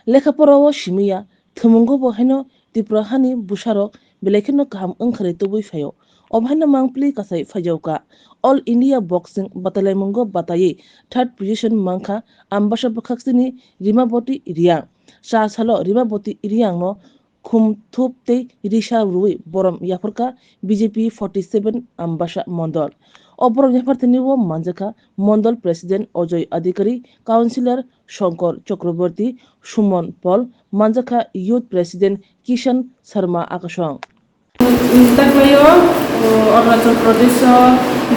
लेखाफोराव सिमिया थुमुंगो बहायनो तिप्रहानि बुसारक बेलेखेनो गाहाम ओंखारै तुबुई फायो अबहायनो मांप्ली कासाई फाइजावका ऑल इंडिया बॉक्सिंग बातालायमुंगो बाताये थर्ड पोजीशन मांखा आम्बासा बखाक्सिनी रिमाबती रियांग सा सालो रिमाबती रियांग नो खुमथुपते रिशा रुई बरम याफरका बीजेपी 47 आम्बासा मंडल অপরম ইয়াফারতেনিও মানজাকা মন্ডল প্রেসিডেন্ট অজয় অধিকারী কাউন্সিলর শঙ্কর চক্রবর্তী সুমন পল মানজাকা ইউথ প্রেসিডেন্ট কিষান শর্মা আকাশং Takmayo Arunachal Pradesh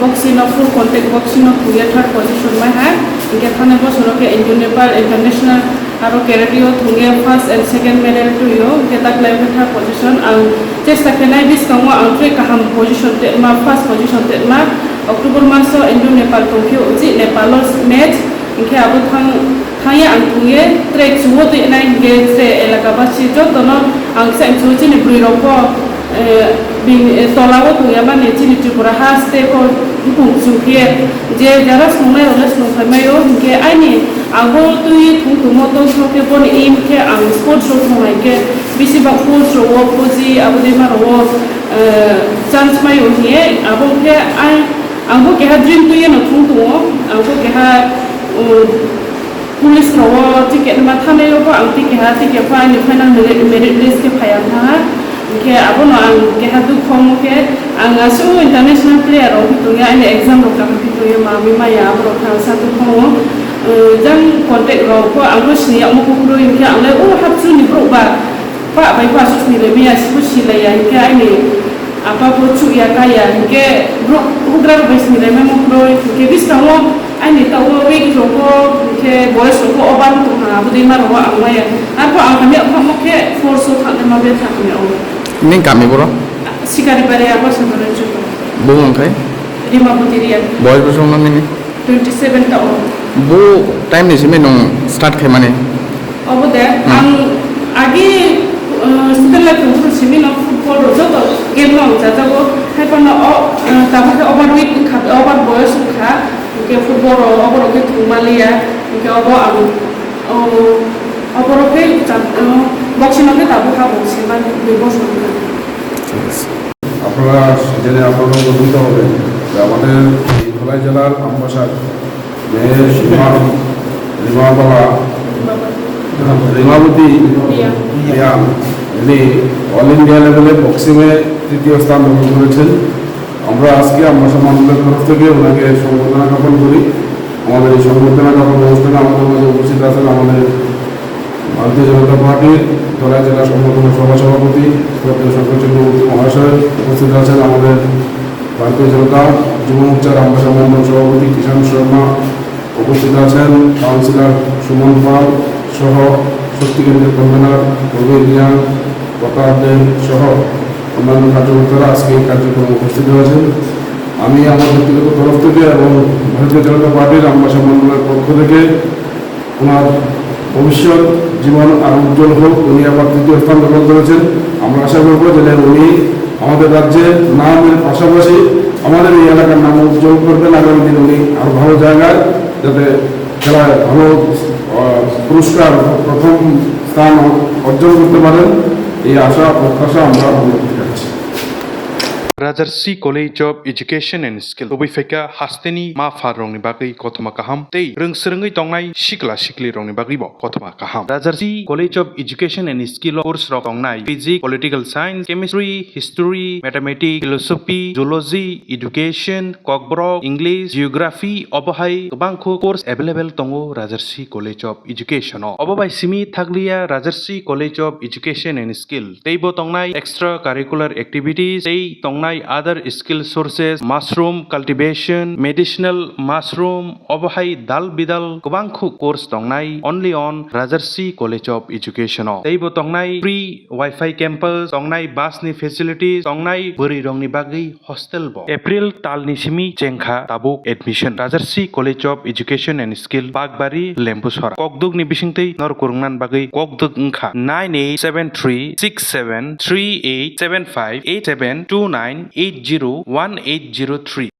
boxing full contact boxing tuya third position में है इनके थाने पर सुनो के इंडो नेपाल इंटरनेशनल आरो कैरेटियो तुंगे फर्स्ट एंड सेकंड मेडल तुयो के तक लाइव थर्ड पोजीशन आं चेष्टा करना है डिस्काउंट आं ट्रे कहम पोजीशन ते मा फर्स्ट पोजीशन ते मा अक्टूबर मासो इंडो नेपाल टोक्यो उजी नेपाल मैच इनके अब थांगे आं तुंगे ट्रेक सुवो ते ना इनके से एलाका बासी जो दोनों आं से सुवो ने ब्रिरोको tolawo tuya mane chini tripura haste ko pungsukie je jara sungai olas nungkai mayo ke ani ago tui tungtu moto soke pon im ke ang sport show sungai ke bisi bak sport show wo pozi abu de maro chance mayo hie ago ke ai ago ke ha dream tuya no tungtu ago ke ha police no ticket ma thane yo ko ang ticket fa ni final merit list ke phayam ha ke abo no ang ke hadu khomo ke ang asu international player ro tu ya ine exam ro ka tu ya ma mi ma ya ro ka sa tu khomo jang contact ro ko ang ro sni am ko ro in ke ang le o hab chu ni bro ba bai pa su ni le mi ya su si le ya ke ine apa po chu ya ka ya ke bro ugra ro bai sni le me mo ro ke bis ta mo ine ta wo we ro ko ke boys ro ko oban tu ha abu de ma ro ang ma ya apa ang kami khomo ke force tha de ma be tha kami o Ini kami bro. Sikari pada apa sebenarnya juga. Bunga kai? 50 riyan. Boys bersama mana ni? 27 tahun. Bu time ni sih menung start kai mana? Oh betul. Ang agi setelah itu sih menung football rojo tu game long saja ko. Hai pun tapi ke overweight kah, over boys kah, ke football over ke Malaysia, ke over over ke boxing ke tabu kah boxing man bebas orang. আপনারা জেনে আপনারা অভিভূত হবেন যে আমাদের ধলাই জেলার আম্বাসার যে রিমাবতী রিয়াং ইনি অল ইন্ডিয়া লেভেলে বক্সিংয়ে তৃতীয় স্থান দখল করেছেন। আমরা আজকে আম্বাসা মন্ডলের তরফ থেকে ওনাকে সম্বর্ধনা জ্ঞাপন করি। আমাদের এই সম্বর্ধনা জ্ঞাপন অনুষ্ঠানে আমাদের মাঝে উপস্থিত আছেন আমাদের ভারতীয় জনতা পার্টির ধলাই জেলা সংগঠনের সভাপতি শ্রদ্ধেয় শঙ্কর চক্রবর্তী মহাশয়, উপস্থিত আছেন আমাদের ভারতীয় জনতা যুব মোর্চার আম্বাসা মন্ডল সভাপতি কিষান শর্মা, উপস্থিত আছেন কাউন্সিলর সুমন পাল সহ শক্তি কেন্দ্রের কনভেনার রবি রিয়াং, প্রতাপ দেব সহ অন্যান্য কার্যকর্তারা আজকে এই কার্যক্রমে উপস্থিত হয়েছেন। আমি আমার ব্যক্তিগত তরফ থেকে এবং ভারতীয় জনতা পার্টির আম্বাসা মন্ডলের পক্ষ থেকে ওনার ভবিষ্যৎ জীবন আরো উজ্জ্বল হোক। উনি আবার তৃতীয় স্থান দখল করেছেন। আমরা আশা করব যে উনি আমাদের রাজ্যে নামের পাশাপাশি আমাদের এই এলাকার নাম উজ্জ্বল করবেন। আগামী দিন উনি আরো ভালো জায়গায় যাতে খেলায় ভালো পুরস্কার প্রথম স্থান অর্জন করতে পারেন, এই আশা প্রত্যাশা আমরা রাখছি। Rajarsi College of Education and Skill Obi Feka Hasteni Ma Farong ni Bagi Kotoma Kaham Tei Rung Serengai Tongnai Shikla Shikli Rong ni Bagi Bo Kotoma Kaham Rajarsi College of Education and Skill course Rong Tongnai Physics, Political Science, Chemistry, History, Mathematics, Philosophy, Zoology, Education, Kokborok, English, Geography, Obahai Bangko course available Tongo Rajarsi College of Education Obabai Simi Thaglia Rajarsi College of Education and Skill Tei Bo Tongnai Extra Curricular Activities Tei Tongnai other skill sources mushroom cultivation medicinal mushroom obahai dal bidal kubangkhu course tongnai only on Rajarsi College of Education teibo tongnai free wifi campus tongnai bus ni facilities tongnai buri rong ni bagi hostel bo April tal ni simi chengkha tabuk admission Rajarsi College of Education and Skill Bagbari Lembusora kokduk ni bisingtei nor kurungnan bagi kokduk ngkha 98736738758729801803